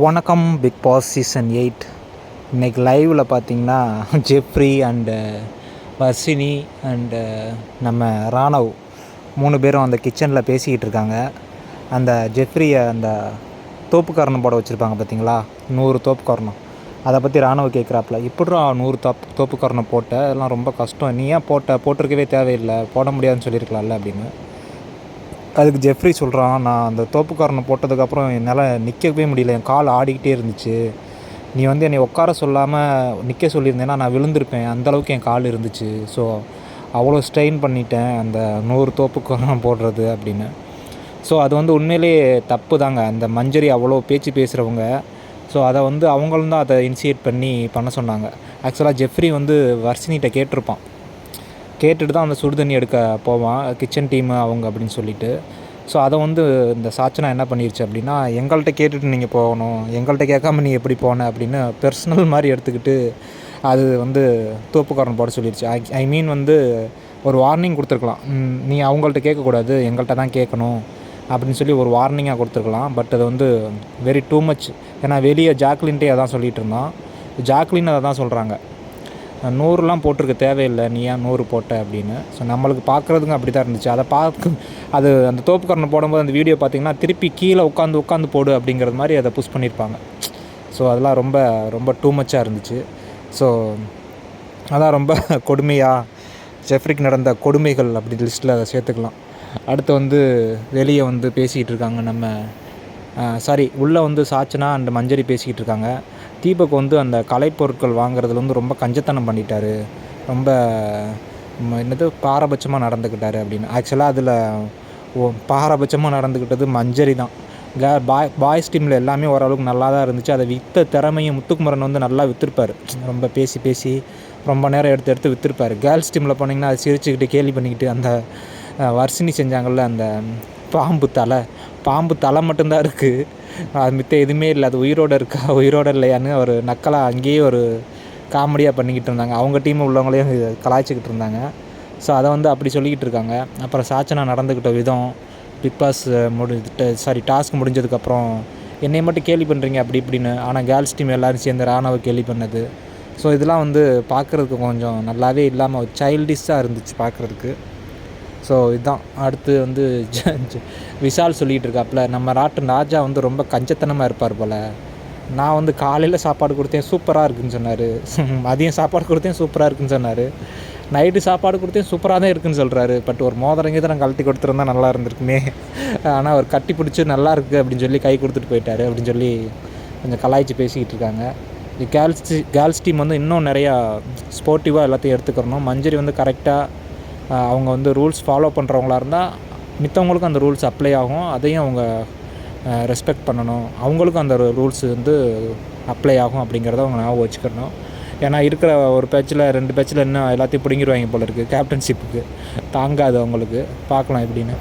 வணக்கம். Big Boss season 8 இன்றைக்கி லைவில் பார்த்தீங்கன்னா ஜெஃப்ரி அண்டு வர்ஷினி அண்டு நம்ம ராணவ் 3 பேரும் அந்த கிச்சனில் பேசிக்கிட்டு இருக்காங்க. அந்த ஜெஃப்ரியை அந்த தோப்புக்காரணம் போட வச்சுருப்பாங்க பார்த்தீங்களா, 100 தோப்புக்காரணம். அதை பற்றி ராணவ் கேட்குறாப்புல, இப்படிரா 100 தோப்புக்காரணம் போட்ட, அதெல்லாம் ரொம்ப கஷ்டம், நீ ஏன் போட்டிருக்கவே தேவையில்லை, போட முடியாதுன்னு சொல்லியிருக்கலாம்ல அப்படின்னு. அதுக்கு ஜெஃப்ரி சொல்கிறான், நான் அந்த தோப்புக்காரனை போட்டதுக்கப்புறம் என்னால் நிற்கவே முடியல, என் கால் ஆடிக்கிட்டே இருந்துச்சு. நீ வந்து என்னை உட்கார சொல்லாமல் நிற்க சொல்லியிருந்தேன்னா நான் விழுந்திருப்பேன், அந்தளவுக்கு என் கால் இருந்துச்சு. ஸோ அவ்வளோ ஸ்ட்ரெயின் பண்ணிட்டேன் அந்த 100 தோப்புக்காரணம் போடுறது அப்படின்னு. ஸோ அது வந்து உண்மையிலேயே தப்பு தாங்க. அந்த மஞ்சரி அவ்வளோ பேச்சு பேசுகிறவங்க. ஸோ அதை வந்து அவங்களும் தான் அதை இனிஷியேட் பண்ணி பண்ண சொன்னாங்க. ஆக்சுவலாக ஜெஃப்ரி வந்து வர்ஷினிகிட்ட கேட்டிருப்பான், கேட்டுட்டு தான் அந்த சுடு தண்ணி எடுக்க போவான், கிச்சன் டீமு அவங்க அப்படின்னு சொல்லிட்டு. ஸோ அதை வந்து இந்த சாச்சனா என்ன பண்ணிருச்சு அப்படின்னா, எங்கள்கிட்ட கேட்டுட்டு நீங்கள் போகணும், எங்கள்கிட்ட கேட்காம நீ எப்படி போன அப்படின்னு பர்சனல் மாதிரி எடுத்துக்கிட்டு அது வந்து தோப்புக்காரன் போட சொல்லிடுச்சு. ஐ மீன் வந்து ஒரு வார்னிங் கொடுத்துருக்கலாம், நீ அவங்கள்ட்ட கேட்கக்கூடாது, எங்கள்கிட்ட தான் கேட்கணும் அப்படின்னு சொல்லி ஒரு வார்னிங்காக கொடுத்துருக்கலாம். பட் அது வந்து வெரி டூ மச். ஏன்னா வெளியே ஜாக்லின்ட்டே அதான் சொல்லிகிட்டு இருந்தான், ஜாக்லின் அதை தான் சொல்கிறாங்க, 100லாம் போட்டிருக்க தேவையில்லை, நீ ஏன் 100 போட்ட அப்படின்னு. ஸோ நம்மளுக்கு பார்க்குறதுங்க அப்படி தான் இருந்துச்சு. அதை அது அந்த தோப்புக்காரனை போடும்போது அந்த வீடியோ பார்த்திங்கன்னா திருப்பி கீழே உட்காந்து போடு அப்படிங்கிறது மாதிரி அதை புஷ் பண்ணியிருப்பாங்க. ஸோ அதெல்லாம் ரொம்ப ரொம்ப டூ மச்சாக இருந்துச்சு. ஸோ அதான் ரொம்ப கொடுமையாக ஜெஃப்ரிக்கு நடந்த கொடுமைகள் அப்படி லிஸ்ட்டில் அதை சேர்த்துக்கலாம். அடுத்து வந்து வெளியே வந்து பேசிக்கிட்டு இருக்காங்க நம்ம உள்ளே வந்து சாச்சனா அண்ட் மஞ்சரி பேசிக்கிட்டு இருக்காங்க. தீபக் வந்து அந்த கலைப்பொருட்கள் வாங்குறதுல வந்து ரொம்ப கஞ்சத்தனம் பண்ணிட்டார், ரொம்ப பாரபட்சமாக நடந்துக்கிட்டார் அப்படின்னு. ஆக்சுவலாக அதில் பாரபட்சமாக நடந்துக்கிட்டது மஞ்சரி தான். பாய்ஸ் டீமில் எல்லாமே ஓரளவுக்கு நல்லா தான் இருந்துச்சு. அதை விற்ற திறமையும் முத்துக்குமரன் வந்து நல்லா விற்றுருப்பார், ரொம்ப பேசி ரொம்ப நேரம் எடுத்து விற்றுருப்பார். கேர்ள்ஸ் டீமில் போனீங்கன்னா அதை சிரிச்சுக்கிட்டு கேலி பண்ணிக்கிட்டு அந்த வர்ஷினி செஞ்சாங்கள்ல அந்த பாம்பு தலை மட்டும்தான் இருக்குது, அது மித்த எதுவுமே இல்லை, அது உயிரோடு இல்லையான்னு ஒரு நக்கலாக அங்கேயே ஒரு காமெடியாக பண்ணிக்கிட்டு இருந்தாங்க. அவங்க டீம் உள்ளவங்களையும் கலாய்ச்சிக்கிட்டு இருந்தாங்க. ஸோ அதை வந்து அப்படி சொல்லிக்கிட்டு இருக்காங்க. அப்புறம் சாச்சனா நடந்துக்கிட்ட விதம், பிக் பாஸ் டாஸ்க் முடிஞ்சதுக்கப்புறம் என்னை மட்டும் கேலி பண்ணுறீங்க அப்படி இப்படின்னு, ஆனால் கேர்ள்ஸ் டீம் எல்லோரும் சேர்ந்து ராணாவை கேலி பண்ணது. ஸோ இதெல்லாம் வந்து பார்க்குறதுக்கு கொஞ்சம் நல்லாவே இல்லாமல் சைல்டிஷாக இருந்துச்சு பார்க்குறதுக்கு. ஸோ இதுதான். அடுத்து வந்து விஷால் சொல்லிகிட்டு இருக்காப்புல, நம்ம ராஜா வந்து ரொம்ப கஞ்சத்தனமாக இருப்பார் போல். நான் வந்து காலையில் சாப்பாடு கொடுத்தேன் சூப்பராக இருக்குதுன்னு சொன்னார், மதியம் சாப்பாடு கொடுத்தேன் சூப்பராக இருக்குதுன்னு சொன்னார், நைட்டு சாப்பாடு கொடுத்தேன் சூப்பராக தான் இருக்குதுன்னு சொல்கிறாரு. பட் ஒரு மோதிரங்க தான் கழட்டி கொடுத்துருந்தா நல்லா இருந்திருக்குமே, ஆனால் அவர் கட்டி பிடிச்சி நல்லா இருக்குது அப்படின்னு சொல்லி கை கொடுத்துட்டு போயிட்டார் அப்படின்னு சொல்லி கொஞ்சம் கலாய்ச்சி பேசிக்கிட்டு இருக்காங்க. கேர்ள்ஸ் டீம் வந்து இன்னும் நிறையா ஸ்போர்ட்டிவாக எல்லாத்தையும் எடுத்துக்கிறணும். மஞ்சரி வந்து கரெக்டாக அவங்க வந்து ரூல்ஸ் ஃபாலோ பண்ணுறவங்களா இருந்தால் மித்தவங்களுக்கும் அந்த ரூல்ஸ் அப்ளை ஆகும், அதையும் அவங்க ரெஸ்பெக்ட் பண்ணணும், அவங்களுக்கும் அந்த ரூல்ஸ் வந்து அப்ளை ஆகும் அப்படிங்கிறத அவங்க ஞாபகம் வச்சுக்கணும். ஏன்னா இருக்கிற ஒரு பேட்சில் 2 பேட்சில் இன்னும் எல்லாத்தையும் பிடுங்கிடுவாங்க போல இருக்குது, கேப்டன்ஷிப்புக்கு தாங்காது அவங்களுக்கு. பார்க்கலாம் எப்படின்னு.